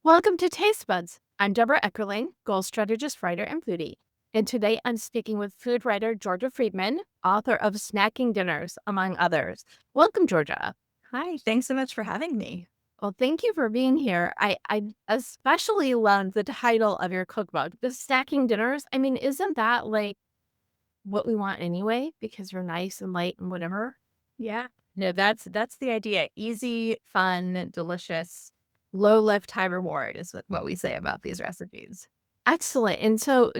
Welcome to Taste Buds. I'm Debra Eckerling, goal strategist, writer, and foodie. And today I'm speaking with food writer Georgia Freedman, author of Snacking Dinners, among others. Welcome, Georgia. Hi, thanks so much for having me. Well, thank you for being here. I especially love the title of your cookbook, The Snacking Dinners. I mean, isn't that like what we want anyway? Because you're nice and light and whatever. Yeah. No, that's the idea. Easy, fun, delicious, low lift, high reward is what we say about these recipes. Excellent. And so,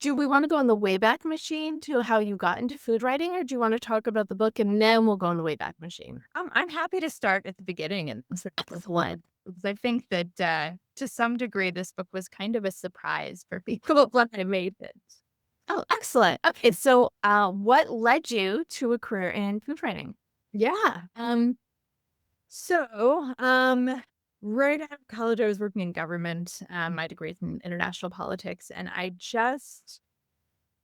do we want to go on the Wayback Machine to how you got into food writing, or do you want to talk about the book and then we'll go on the Wayback Machine? I'm happy to start at the beginning and sort of with one, because I think that to some degree this book was kind of a surprise for people when I made it. Oh, excellent. Okay, so what led you to a career in food writing? Yeah. So right out of college I was working in government. My degree is in international politics, and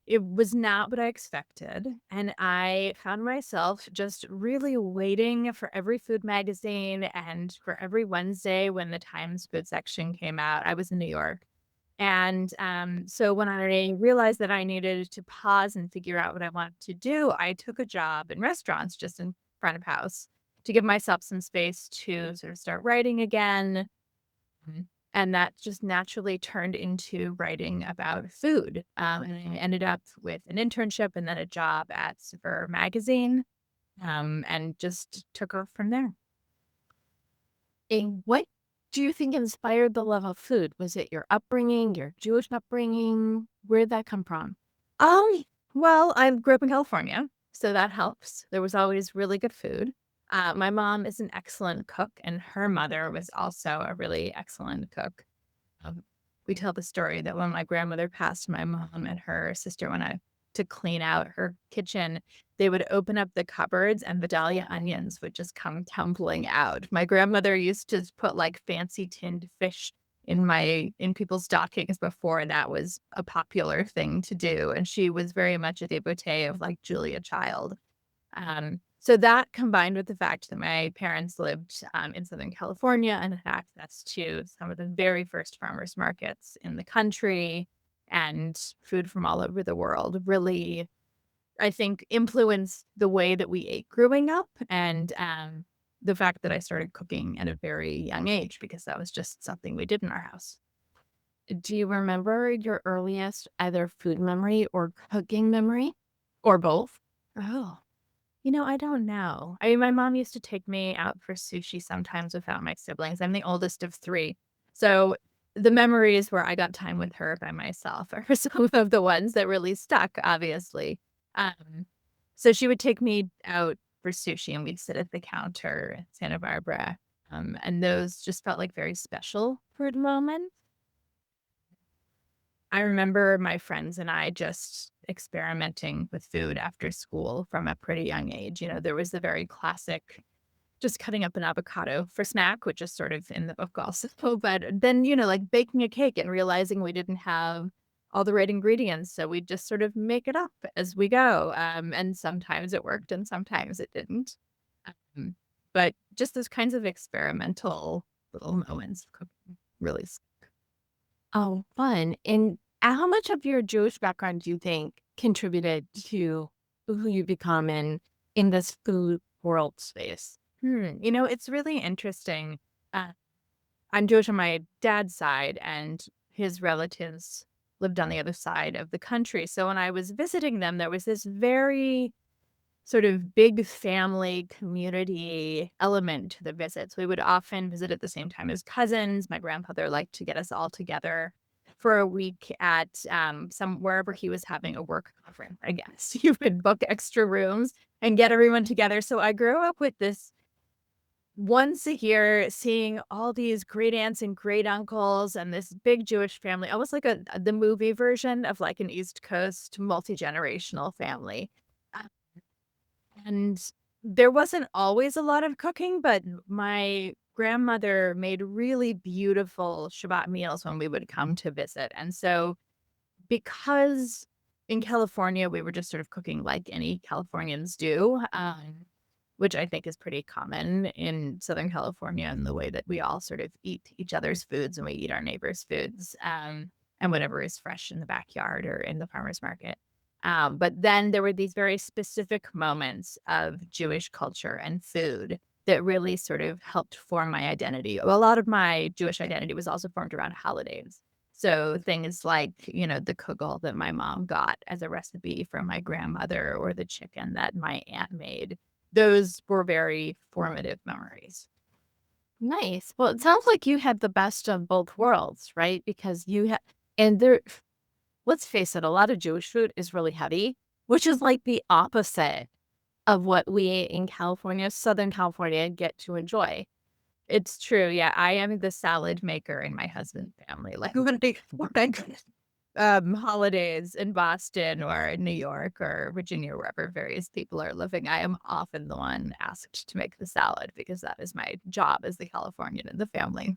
it was not what I expected, and I found myself just really waiting for every food magazine and for every Wednesday when the Times food section came out. I was in New York, and, so when I realized that I needed to pause and figure out what I wanted to do, I took a job in restaurants just in front of house to give myself some space to sort of start writing again. Mhm. And that just naturally turned into writing about food. And I ended up with an internship and then a job at Super Magazine, and just took her from there. And what do you think inspired the love of food? Was it your upbringing, your Jewish upbringing? Where did that come from? Um, well, I grew up in California, so that helps. There was always really good food. My mom is an excellent cook, and her mother was also a really excellent cook. Um, we tell the story that when my grandmother passed, my mom and her sister went out to clean out her kitchen. They would open up the cupboards and Vidalia onions would just come tumbling out. My grandmother used to put like fancy tinned fish in people's stockings before that was a popular thing to do. And she was very much a devotee of like Julia Child. So that combined with the fact that my parents lived in Southern California and had access to some of the very first farmers markets in the country and food from all over the world really, I think, influenced the way that we ate growing up and the fact that I started cooking at a very young age because that was just something we did in our house. Do you remember your earliest either food memory or cooking memory or both? Oh, I don't know. I mean, my mom used to take me out for sushi sometimes without my siblings. I'm the oldest of 3. So, the memories where I got time with her by myself are some of the ones that really stuck, obviously. Um, so she would take me out for sushi, and we'd sit at the counter in Santa Barbara, and those just felt like very special for the moment. I remember my friends and I just experimenting with food after school from a pretty young age. There was the very classic just cutting up an avocado for snack, which is sort of in the book also. But then, like baking a cake and realizing we didn't have all the right ingredients. So we just sort of make it up as we go. And sometimes it worked and sometimes it didn't. Um, but just those kinds of experimental little moments of cooking really. Oh, fun. And how much of your Jewish background do you think contributed to who you become in this food world space? It's really interesting. Uh, I'm Jewish on my dad's side, and his relatives lived on the other side of the country. So when I was visiting them, there was this very sort of big family community element to the visits. We would often visit at the same time as cousins. My grandfather liked to get us all together for a week at some wherever he was having a work conference, I guess. You would book extra rooms and get everyone together. So I grew up with this once a year seeing all these great aunts and great uncles and this big Jewish family, almost like the movie version of like an East Coast multi-generational family. Uh, And there wasn't always a lot of cooking, but my grandmother made really beautiful Shabbat meals when we would come to visit. And so because in California, we were just sort of cooking like any Californians do, which I think is pretty common in Southern California in the way that we all sort of eat each other's foods and we eat our neighbors' foods, and whatever is fresh in the backyard or in the farmer's market. But then there were these very specific moments of Jewish culture and food that really sort of helped form my identity. A lot of my Jewish identity was also formed around holidays. So things like, the kugel that my mom got as a recipe from my grandmother or the chicken that my aunt made. Those were very formative memories. Nice. Well, it sounds like you had the best of both worlds, right? Because you had, and there, let's face it, a lot of Jewish food is really heavy, which is like the opposite of what we in California, Southern California, get to enjoy. It's true. Yeah, I am the salad maker in my husband's family. Like when I holidays in Boston or in New York or Virginia, wherever various people are living, I am often the one asked to make the salad because that is my job as the Californian in the family.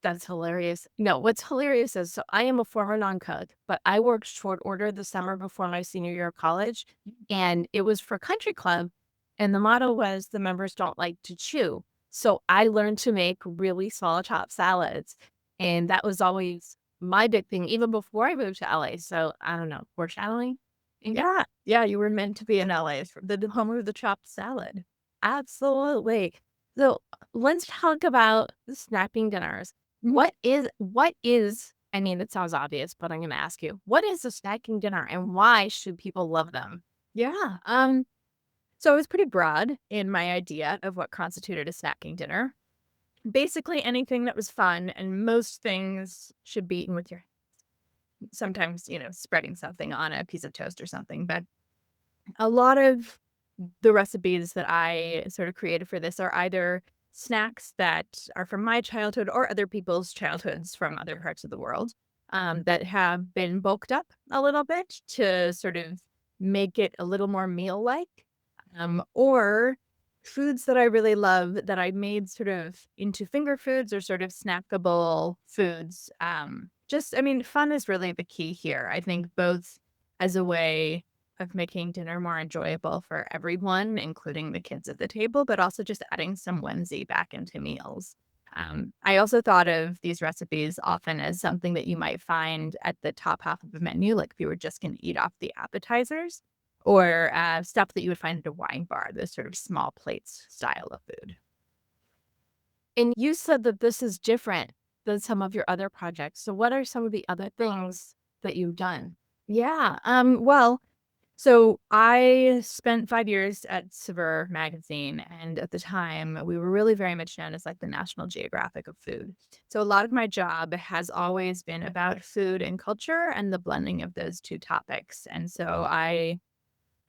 That's hilarious. No, what's hilarious is so I am a former non-cook, but I worked short order the summer before my senior year of college, and it was for country club, and the motto was the members don't like to chew. So I learned to make really small chopped salads, and that was always my big thing, even before I moved to LA. So I don't know, foreshadowing? Yeah, Yeah, yeah, you were meant to be in LA, from the home of the chopped salad. absolutely. So let's talk about the snacking dinners. What is I mean, it sounds obvious, but I'm gonna ask you, what is a snacking dinner and why should people love them? Yeah. So I was pretty broad in my idea of what constituted a snacking dinner. Basically, anything that was fun, and most things should be eaten with your sometimes, spreading something on a piece of toast or something. But a lot of the recipes that I sort of created for this are either snacks that are from my childhood or other people's childhoods from other parts of the world, that have been bulked up a little bit to sort of make it a little more meal like, or foods that I really love that I made sort of into finger foods or sort of snackable foods. I mean, fun is really the key here. I think both as a way of making dinner more enjoyable for everyone, including the kids at the table, but also just adding some whimsy back into meals. I also thought of these recipes often as something that you might find at the top half of a menu, like if you were just going to eat off the appetizers, or stuff that you would find at a wine bar, those sort of small plates style of food. And you said that this is different than some of your other projects. So what are some of the other things that you've done? Yeah. Well, so I spent 5 years at Saveur magazine, and at the time, we were really very much known as like the National Geographic of food. So a lot of my job has always been about food and culture and the blending of those two topics. And so I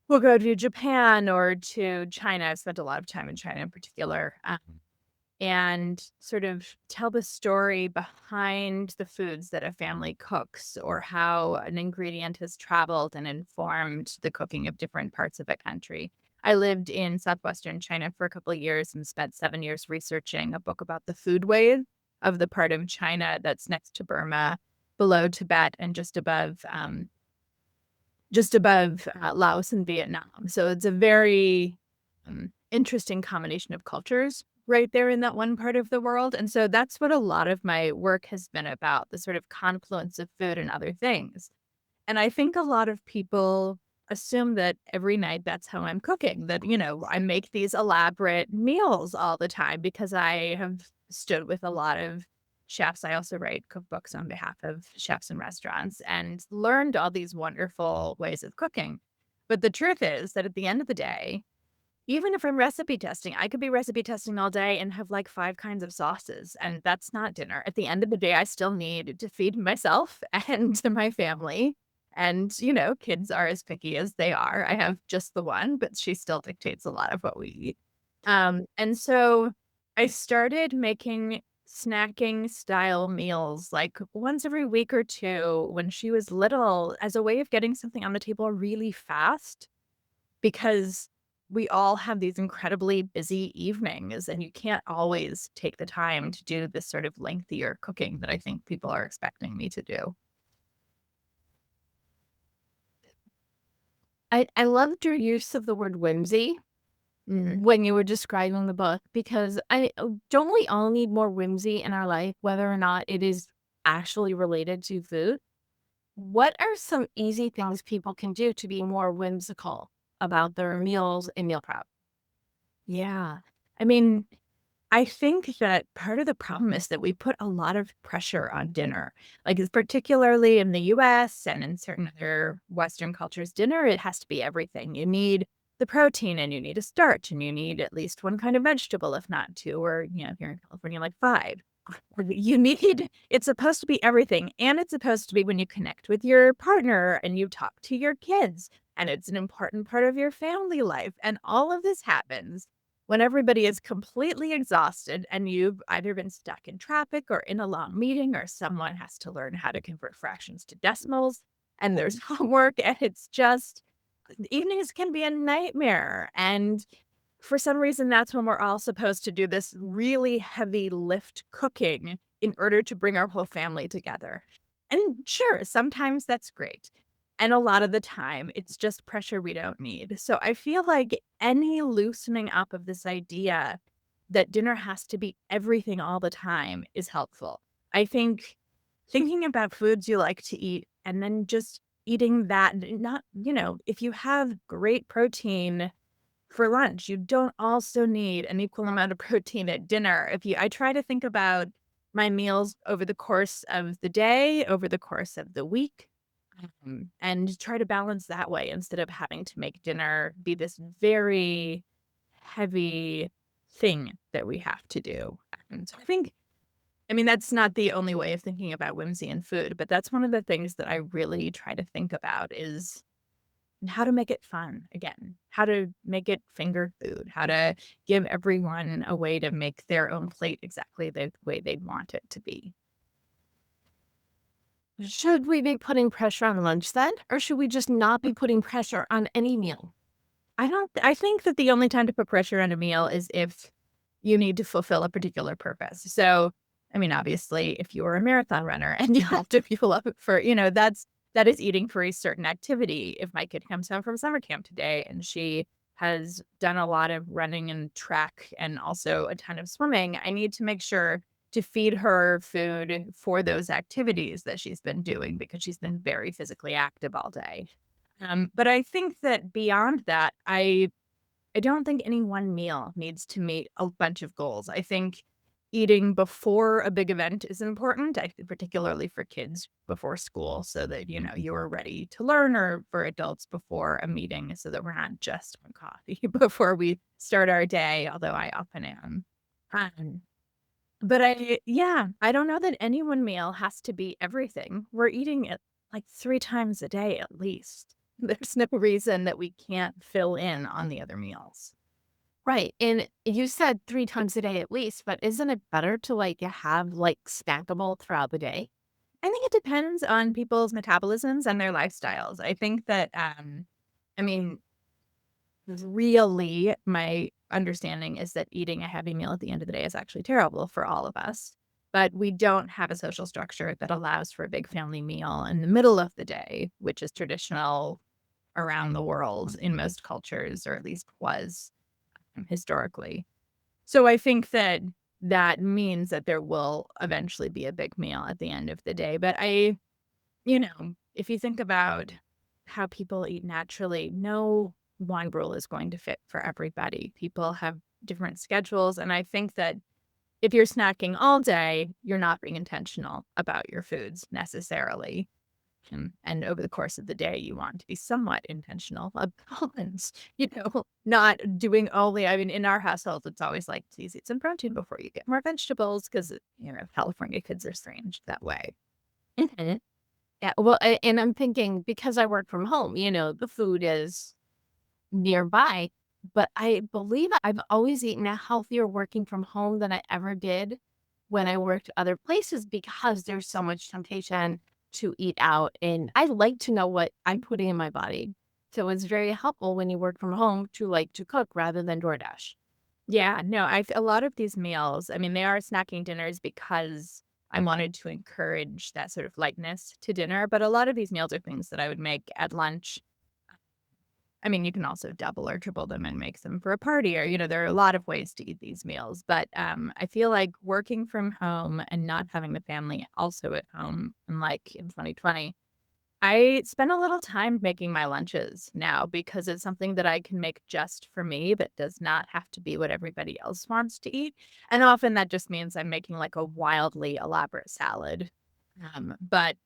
will go to Japan or to China. I've spent a lot of time in China in particular. And sort of tell the story behind the foods that a family cooks or how an ingredient has traveled and informed the cooking of different parts of a country. I lived in southwestern China for a couple of years and spent 7 years researching a book about the foodways of the part of China that's next to Burma, below Tibet, and just above Laos and Vietnam. So it's a very interesting combination of cultures right there in that one part of the world. And so that's what a lot of my work has been about, the sort of confluence of food and other things. And I think a lot of people assume that every night that's how I'm cooking, that, I make these elaborate meals all the time because I have stood with a lot of chefs. I also write cookbooks on behalf of chefs and restaurants and learned all these wonderful ways of cooking. But the truth is that at the end of the day, even if I'm recipe testing, I could be recipe testing all day and have like 5 kinds of sauces, and that's not dinner. At the end of the day, I still need to feed myself and to my family. And, kids are as picky as they are. I have just the one, but she still dictates a lot of what we eat. And so I started making snacking style meals like once every week or two when she was little as a way of getting something on the table really fast because we all have these incredibly busy evenings and you can't always take the time to do this sort of lengthier cooking that I think people are expecting me to do. I loved your use of the word whimsy when you were describing the book, because don't we all need more whimsy in our life, whether or not it is actually related to food? What are some easy things people can do to be more whimsical about their meals and meal prep? Yeah. I mean, I think that part of the problem is that we put a lot of pressure on dinner. Like, it's particularly in the US and in certain other Western cultures, dinner, it has to be everything. You need the protein and you need a starch and you need at least one kind of vegetable, if not two, or, here in California, like five. You need, it's supposed to be everything. And it's supposed to be when you connect with your partner and you talk to your kids. And it's an important part of your family life. And all of this happens when everybody is completely exhausted and you've either been stuck in traffic or in a long meeting or someone has to learn how to convert fractions to decimals and there's homework and it's just evenings can be a nightmare. And for some reason, that's when we're all supposed to do this really heavy lift cooking in order to bring our whole family together. And sure, sometimes that's great. And a lot of the time, it's just pressure we don't need. So I feel like any loosening up of this idea that dinner has to be everything all the time is helpful. I think thinking about foods you like to eat and then just eating that, not, if you have great protein for lunch, you don't also need an equal amount of protein at dinner. I try to think about my meals over the course of the day, over the course of the week, and try to balance that way instead of having to make dinner be this very heavy thing that we have to do. And so I mean, that's not the only way of thinking about whimsy and food, but that's one of the things that I really try to think about is how to make it fun again, how to make it finger food, how to give everyone a way to make their own plate exactly the way they'd want it to be. Should we be putting pressure on lunch then? Or should we just not be putting pressure on any meal? I think that the only time to put pressure on a meal is if you need to fulfill a particular purpose. So, I mean, obviously, if you're a marathon runner and you have to fuel up for, that is eating for a certain activity. If my kid comes home from summer camp today and she has done a lot of running and track and also a ton of swimming, I need to make sure to feed her food for those activities that she's been doing because she's been very physically active all day. But I think that beyond that, I don't think any one meal needs to meet a bunch of goals. I think eating before a big event is important, I think particularly for kids before school, so that, you're ready to learn, or for adults before a meeting so that we're not just on coffee before we start our day, although I often am. Um, but I don't know that any one meal has to be everything. We're eating it like 3 times a day at least. There's no reason that we can't fill in on the other meals. Right. And you said 3 times a day at least, but isn't it better to have snackable throughout the day? I think it depends on people's metabolisms and their lifestyles. I think that, I mean, really, my understanding is that eating a heavy meal at the end of the day is actually terrible for all of us. But we don't have a social structure that allows for a big family meal in the middle of the day, which is traditional around the world in most cultures, or at least was historically. So I think that that means that there will eventually be a big meal at the end of the day. But if you think about how people eat naturally, no one rule is going to fit for everybody. People have different schedules. And I think that if you're snacking all day, you're not being intentional about your foods necessarily. And over the course of the day, you want to be somewhat intentional about balance, not doing only, I mean, in our household, it's always like, please eat some protein before you get more vegetables because, California kids are strange that way. Mhm. Yeah. Well, and I'm thinking because I work from home, the food is nearby, but I believe I've always eaten a healthier working from home than I ever did when I worked other places because there's so much temptation to eat out. And I like to know what I'm putting in my body. So it's very helpful when you work from home to to cook rather than DoorDash. Yeah, no, a lot of these meals, I mean, they are snacking dinners because I wanted to encourage that sort of lightness to dinner. But a lot of these meals are things that I would make at lunch I mean, you can also double or triple them and make them for a party or, there are a lot of ways to eat these meals. But I feel like working from home and not having the family also at home, unlike in 2020, I spend a little time making my lunches now because it's something that I can make just for me that does not have to be what everybody else wants to eat. And often that just means I'm making like a wildly elaborate salad. But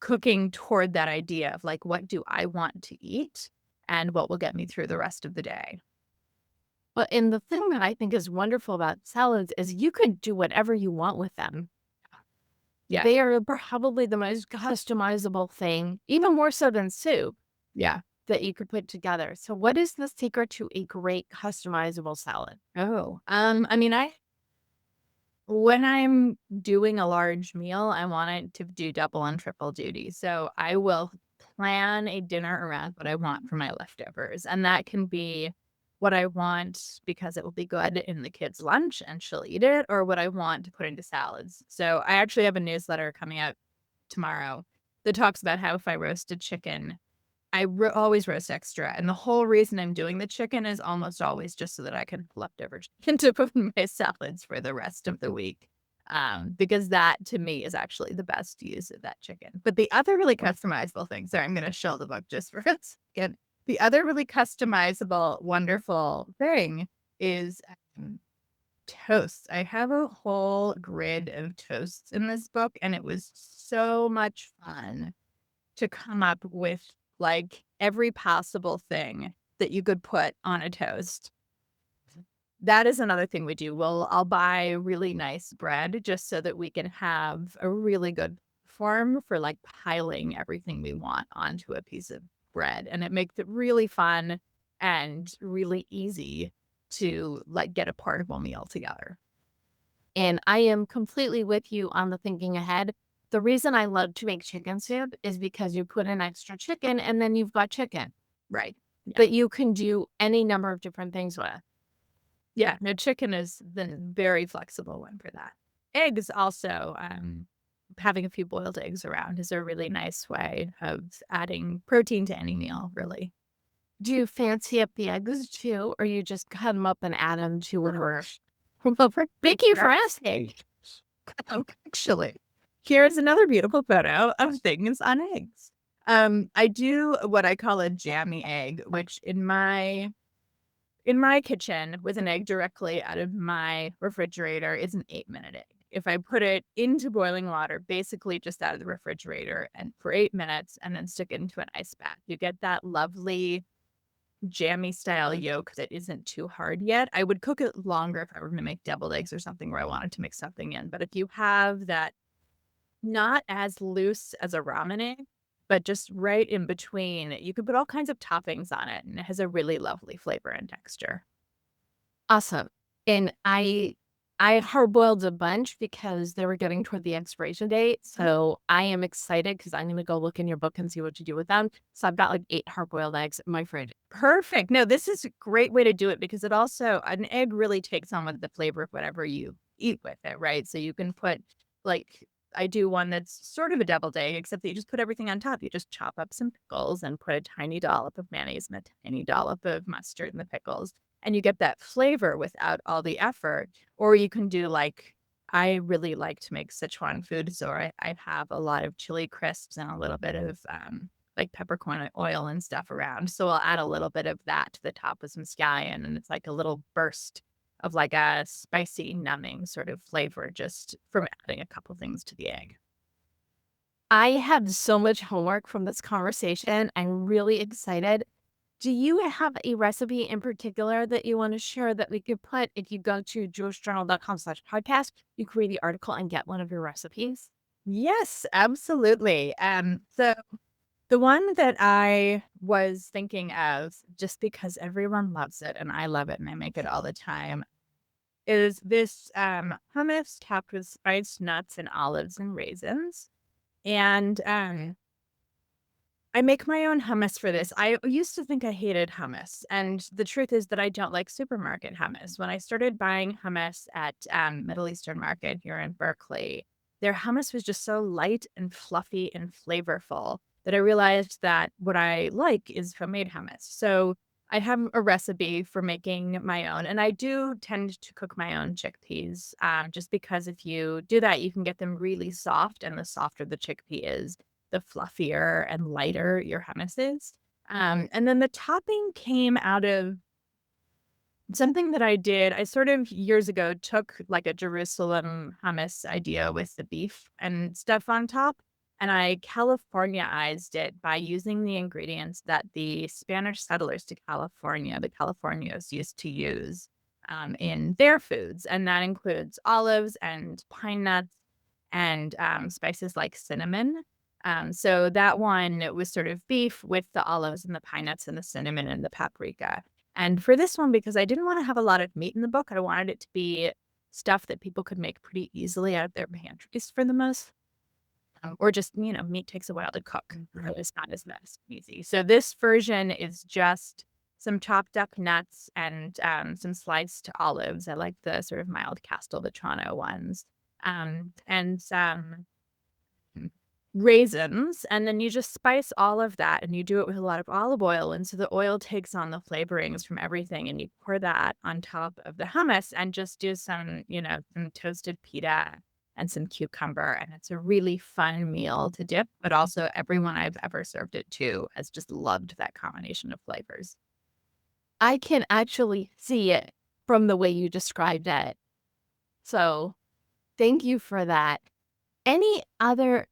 cooking toward that idea of like, what do I want to eat and what will get me through the rest of the day? But and the thing that I think is wonderful about salads is you could do whatever you want with them. Yeah. They are probably the most customizable thing, even more so than soup, Yeah. that you could put together. So what is the secret to a great customizable salad? I mean, when I'm doing a large meal, I want it to do double and triple duty. So I will plan a dinner around what I want for my leftovers. And that can be what I want because it will be good in the kids' lunch and she'll eat it, or what I want to put into salads. So I actually have a newsletter coming out tomorrow that talks about how if I roasted chicken, always roast extra, and the whole reason I'm doing the chicken is almost always just so that I can have leftover chicken to put in my salads for the rest of the week, because that, to me, is actually the best use of that chicken. But the other really customizable thing, sorry, I'm gonna show the book just for a second. The other really customizable, wonderful thing is, toast. I have a whole grid of toasts in this book, and it was so much fun to come up with, like, every possible thing that you could put on a toast. That is another thing we do. I'll buy really nice bread just so that we can have a really good form for, like, piling everything we want onto a piece of bread, and it makes it really fun and really easy to, like, get a portable meal together. And I am completely with you on the thinking ahead. The reason I love to make chicken soup is because you put in extra chicken and then you've got chicken Right. Yeah. that you can do any number of different things with. Yeah, no, chicken is the very flexible one for that. Eggs also, having a few boiled eggs around is a really nice way of adding protein to any meal, really. Do you fancy up the eggs too, or you just cut them up and add them to whatever? Thank you for asking. Actually, here's another beautiful photo of things on eggs. I do what I call a jammy egg, which in my kitchen with an egg directly out of my refrigerator is an 8-minute egg. If I put it into boiling water, basically just out of the refrigerator and for 8 minutes and then stick it into an ice bath, you get that lovely jammy style yolk that isn't too hard yet. I would cook it longer if I were going to make deviled eggs or something where I wanted to mix something in. But if you have that not as loose as a ramen egg, but just right in between, you could put all kinds of toppings on it and it has a really lovely flavor and texture. Awesome. And I hard boiled a bunch because they were getting toward the expiration date. So I am excited because I'm gonna go look in your book and see what you do with them. So I've got like 8 hard boiled eggs in my fridge. Perfect. No, this is a great way to do it because it also an egg really takes on with the flavor of whatever you eat with it, right? So you can put like I do one that's sort of a deviled egg, except that you just put everything on top. You just chop up some pickles and put a tiny dollop of mayonnaise and a tiny dollop of mustard in the pickles. And you get that flavor without all the effort. Or you can do like I really like to make Sichuan food, so I have a lot of chili crisps and a little bit of like peppercorn oil and stuff around. So I'll add a little bit of that to the top with some scallion, and it's like a little burst of like a spicy, numbing sort of flavor just from adding a couple things to the egg. I have so much homework from this conversation. I'm really excited. Do you have a recipe in particular that you want to share that we could put if you go to jewishjournal.com/podcast, you can read the article and get one of your recipes? Yes, absolutely. So the one that I was thinking of, just because everyone loves it and I love it and I make it all the time, is this hummus topped with spiced nuts and olives and raisins. And I make my own hummus for this. I used to think I hated hummus, and the truth is that I don't like supermarket hummus. When I started buying hummus at Middle Eastern Market here in Berkeley, their hummus was just so light and fluffy and flavorful. that I realized that what I like is homemade hummus. So I have a recipe for making my own, and I do tend to cook my own chickpeas, just because if you do that, you can get them really soft, and the softer the chickpea is, the fluffier and lighter your hummus is. And then the topping came out of something that I did. I sort of years ago took like a Jerusalem hummus idea with the beef and stuff on top, and I Californiaized it by using the ingredients that the Spanish settlers to California, the Californios, used to use in their foods. And that includes olives and pine nuts and spices like cinnamon. So that one was sort of beef with the olives and the pine nuts and the cinnamon and the paprika. And for this one, because I didn't want to have a lot of meat in the book, I wanted it to be stuff that people could make pretty easily out of their pantries for the most. Or just, meat takes a while to cook. So it's not as nice and easy. So this version is just some chopped up nuts and some sliced olives. I like the sort of mild Castelvetrano ones. And some raisins, and then you just spice all of that, and you do it with a lot of olive oil, and so the oil takes on the flavorings from everything, and you pour that on top of the hummus and just do some toasted pita and some cucumber, and it's a really fun meal to dip, but also everyone I've ever served it to has just loved that combination of flavors. I can actually see it from the way you described it. So, thank you for that. Any other,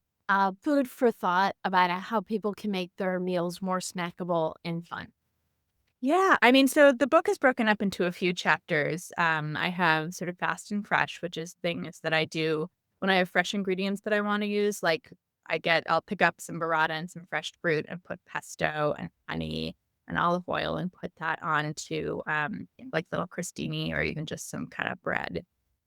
food for thought about how people can make their meals more snackable and fun? Yeah, I mean, so the book is broken up into a few chapters. I have sort of fast and fresh, which is things that I do when I have fresh ingredients that I want to use. Like I'll pick up some burrata and some fresh fruit and put pesto and honey and olive oil and put that onto like little crostini or even just some kind of bread.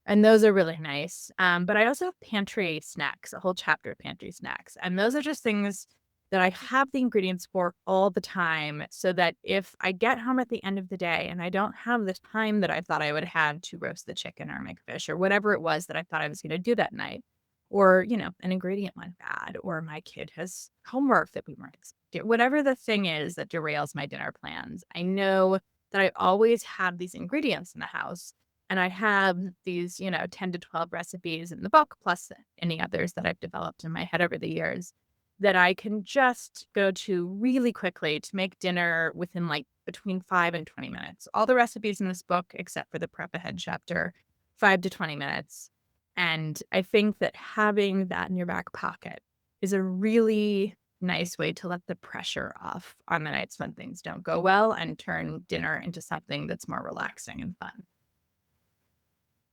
And those are really nice. But I also have pantry snacks, a whole chapter of pantry snacks. And those are just things that I have the ingredients for all the time so that if I get home at the end of the day and I don't have the time that I thought I would have to roast the chicken or make fish or whatever it was that I thought I was going to do that night, or, an ingredient went bad, or my kid has homework that we weren't expecting, whatever the thing is that derails my dinner plans, I know that I always have these ingredients in the house. And I have these, 10 to 12 recipes in the book, plus any others that I've developed in my head over the years that I can just go to really quickly to make dinner within like between 5 and 20 minutes. All the recipes in this book, except for the prep ahead chapter, 5 to 20 minutes. And I think that having that in your back pocket is a really nice way to let the pressure off on the nights when things don't go well and turn dinner into something that's more relaxing and fun.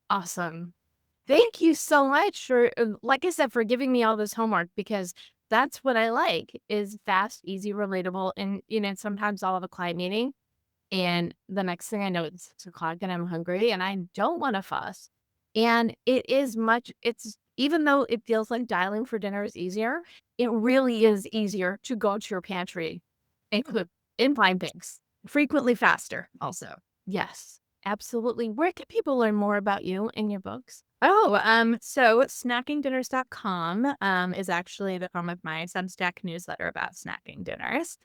Awesome. Thank you so much for, like I said, for giving me all this homework because that's what I like is fast, easy, relatable. And, sometimes I'll have a client meeting and the next thing I know, it's 6 o'clock and I'm hungry and I don't want to fuss. And it's even though it feels like dialing for dinner is easier, it really is easier to go to your pantry and cook and find things. Frequently faster, also. Yes, absolutely. Where can people learn more about you and your books? So snackingdinners.com is actually the home of my Substack newsletter about snacking dinners.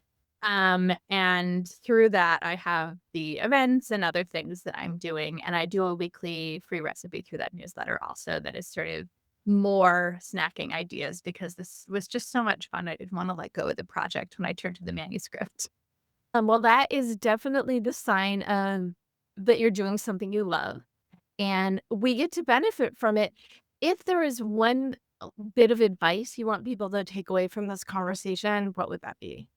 And through that, I have the events and other things that I'm doing. And I do a weekly free recipe through that newsletter also that is sort of more snacking ideas because this was just so much fun. I didn't want to let go of the project when I turned to the manuscript. Well, that is definitely the sign that you're doing something you love, and we get to benefit from it. If there is one bit of advice you want people to take away from this conversation, what would that be?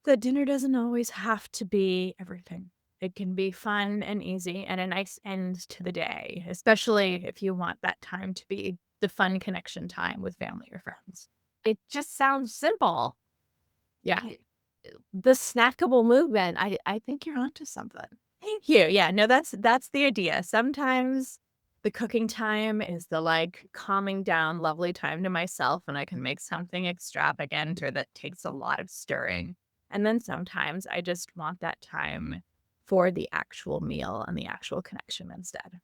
The dinner doesn't always have to be everything. It can be fun and easy and a nice end to the day, especially if you want that time to be the fun connection time with family or friends. It just sounds simple. Yeah. The snackable movement, I think you're onto something. Thank you. Yeah, no, that's the idea. Sometimes the cooking time is the like calming down, lovely time to myself, and I can make something extravagant or that takes a lot of stirring. And then sometimes I just want that time for the actual meal and the actual connection instead.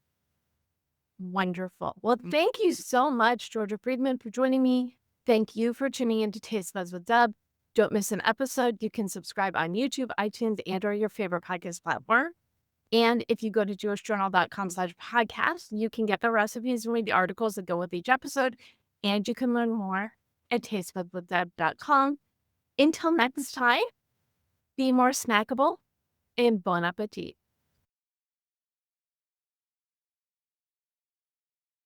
Wonderful. Well, thank you so much, Georgia Freedman, for joining me. Thank you for tuning in to Taste Buds with Deb. Don't miss an episode. You can subscribe on YouTube, iTunes, and or your favorite podcast platform. And if you go to jewishjournal.com/podcast, you can get the recipes and read the articles that go with each episode. And you can learn more at tastebudswithdeb.com. Until next time, be more snackable and bon appetit.